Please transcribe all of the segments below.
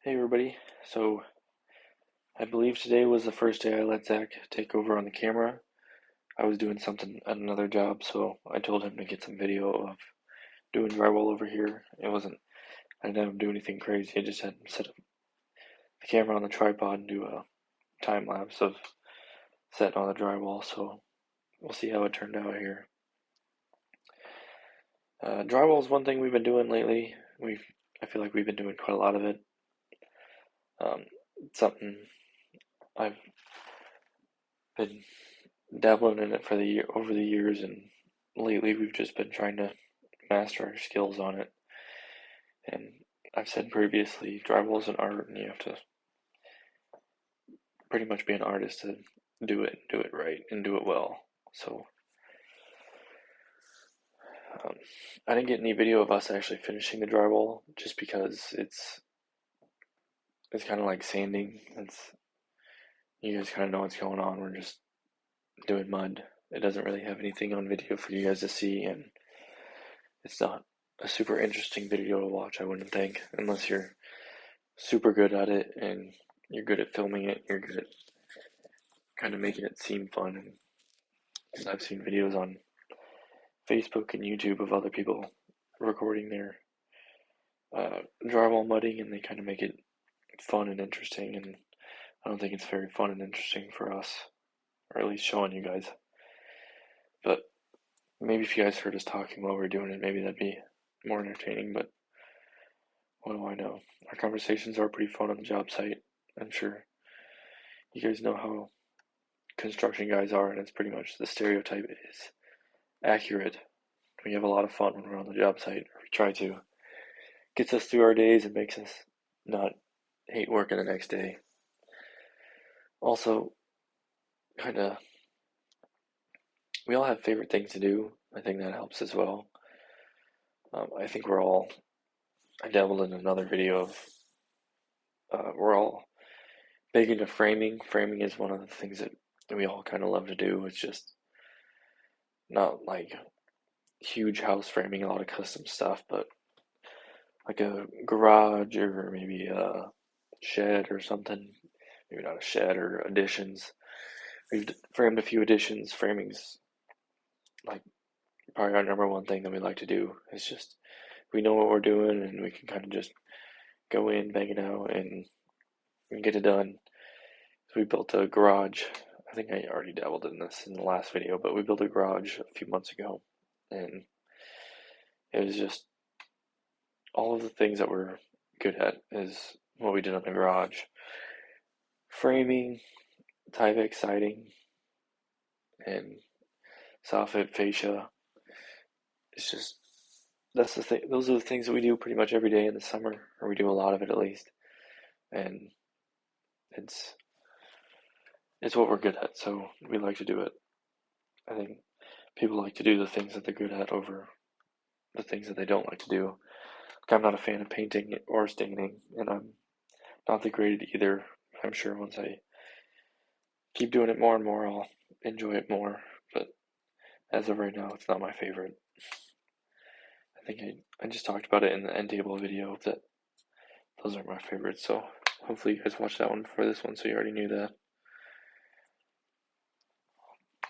Hey everybody. So I believe today was the first day I let Zach take over on the camera. I was doing something at another job, so I told him to get some video of doing drywall over here. I didn't have him do anything crazy. I just had him set up the camera on the tripod and do a time lapse of setting on the drywall. So we'll see how it turned out here. Drywall is one thing we've been doing lately. I feel like we've been doing quite a lot of it. Something I've been dabbling in it over the years, and lately we've just been trying to master our skills on it. And I've said previously, drywall is an art, and you have to pretty much be an artist to do it right, and do it well. So um, I didn't get any video of us actually finishing the drywall, just because it's kind of like sanding. You guys kind of know what's going on. We're just doing mud. It doesn't really have anything on video for you guys to see, and it's not a super interesting video to watch, I wouldn't think, unless you're super good at it and you're good at filming it, you're good at kind of making it seem fun. Because I've seen videos on Facebook and YouTube of other people recording their drywall mudding, and they kind of make it fun and interesting, and I don't think it's very fun and interesting for us, or at least showing you guys. But maybe if you guys heard us talking while we were doing it, maybe that'd be more entertaining, but what do I know? Our conversations are pretty fun on the job site. I'm sure you guys know how construction guys are, and it's pretty much the stereotype is accurate. We have a lot of fun when we're on the job site, or we try to. Gets us through our days and makes us not hate working the next day. Also, kind of, we all have favorite things to do. I think that helps as well. I think I dabbled in another video of, we're all big into framing. Framing is one of the things that we all kind of love to do. It's just not like huge house framing, a lot of custom stuff, but like a garage or maybe a shed or something. Maybe not a shed, or additions. We've framed a few additions. Framing's like probably our number one thing that we like to do. It's just we know what we're doing, and we can kind of just go in, bang it out, and get it done. So we built a garage. I think I already dabbled in this in the last video, but we built a garage a few months ago, and it was just all of the things that we're good at is what we did on the garage. Framing, Tyvek siding, and soffit fascia. It's just that's the thing. Those are the things that we do pretty much every day in the summer, or we do a lot of it at least. And it's it's what we're good at, so we like to do it. I think people like to do the things that they're good at over the things that they don't like to do. I'm not a fan of painting or staining, and I'm not the great at either. I'm sure once I keep doing it more and more, I'll enjoy it more. But as of right now, it's not my favorite. I think I just talked about it in the end table video that those are my favorites. So hopefully you guys watched that one before this one, so you already knew that.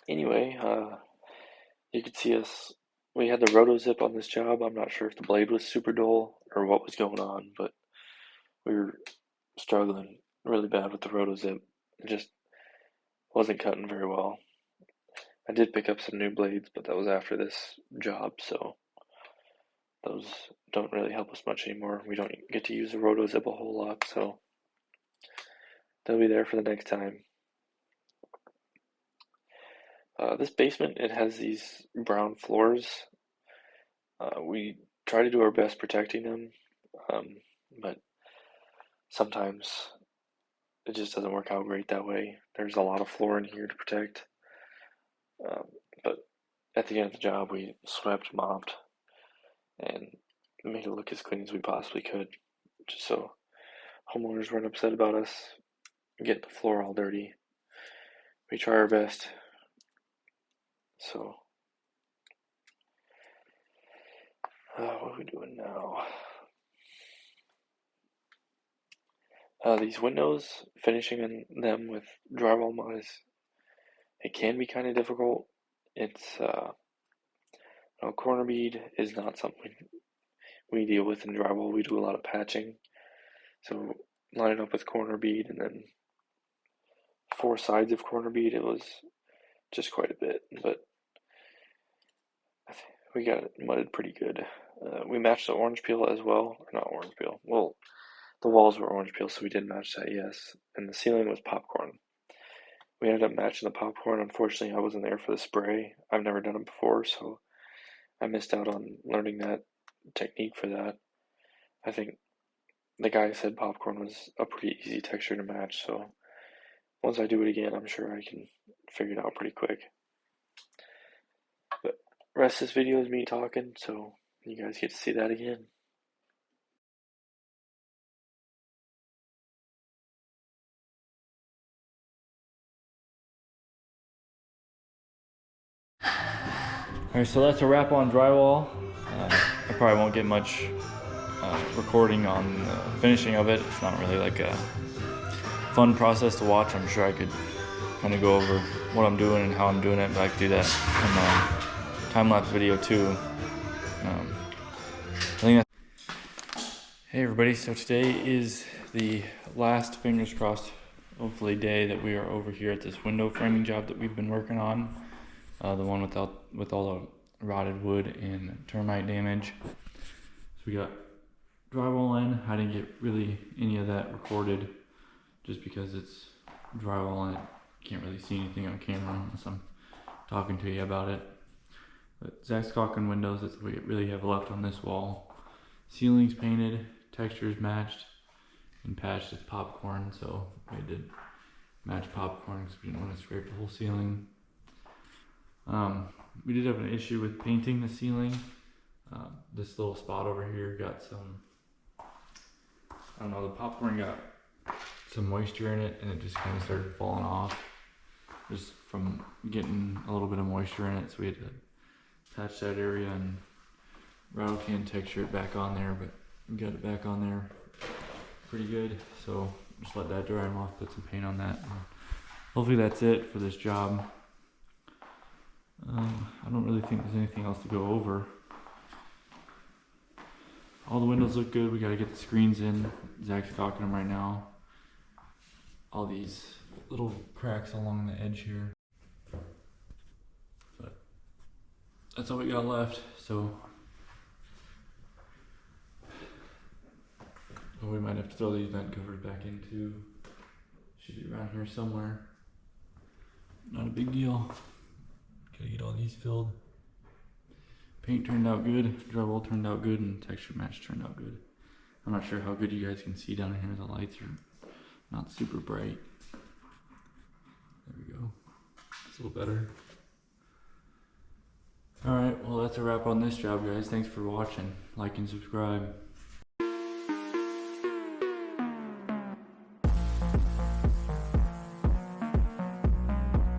Anyway, you could see us. We had the roto zip on this job. I'm not sure if the blade was super dull or what was going on, but we were struggling really bad with the roto zip. It just wasn't cutting very well. I did pick up some new blades, but that was after this job, so those don't really help us much anymore. We don't get to use the roto zip a whole lot, so they'll be there for the next time. This basement, it has these brown floors. We try to do our best protecting them, but sometimes it just doesn't work out great that way. There's a lot of floor in here to protect, but at the end of the job, we swept, mopped, and made it look as clean as we possibly could, just so homeowners weren't upset about us getting the floor all dirty. We try our best. So, what are we doing now? These windows, finishing in them with drywall mod it can be kind of difficult. It's corner bead is not something we deal with in drywall. We do a lot of patching, so lining up with corner bead and then 4 sides of corner bead, it was just quite a bit, but we got it mudded pretty good. We matched the orange peel as well, or not orange peel. Well, the walls were orange peel, so we did match that, yes. And the ceiling was popcorn. We ended up matching the popcorn. Unfortunately, I wasn't there for the spray. I've never done it before, so I missed out on learning that technique for that. I think the guy said popcorn was a pretty easy texture to match, so once I do it again, I'm sure I can figure it out pretty quick. But rest of this video is me talking, so you guys get to see that again. Alright, so that's a wrap on drywall. I probably won't get much recording on the finishing of it. It's not really like a fun process to watch. I'm sure I could kind of go over what I'm doing and how I'm doing it, but I could do that in a time-lapse video too. I think that's... Hey everybody, so today is the last, fingers crossed, hopefully day that we are over here at this window framing job that we've been working on. The one with all the rotted wood and termite damage. So we got drywall in. I didn't get really any of that recorded just because it's drywall and you can't really see anything on camera unless I'm talking to you about it. But Zach's caulking windows, that's what we really have left on this wall. Ceiling's painted, textures matched, and patched. It's popcorn, so we did match popcorn because we didn't want to scrape the whole ceiling. We did have an issue with painting the ceiling. This little spot over here got some, I don't know, the popcorn got some moisture in it and it just kind of started falling off just from getting a little bit of moisture in it, so we had to patch that area and rattle can texture it back on there, but we got it back on there pretty good, so just let that dry off, put some paint on that, and hopefully that's it for this job. I don't really think there's anything else to go over. All the windows look good. We got to get the screens in. Zach's caulking them right now. All these little cracks along the edge here. But that's all we got left. So we might have to throw these vent covers back in too. Should be around here somewhere. Not a big deal. Gotta get all these filled. Paint turned out good, drywall turned out good, and texture match turned out good. I'm not sure how good you guys can see down here. The lights are not super bright. There we go. It's a little better. Alright, well that's a wrap on this job, guys. Thanks for watching. Like and subscribe.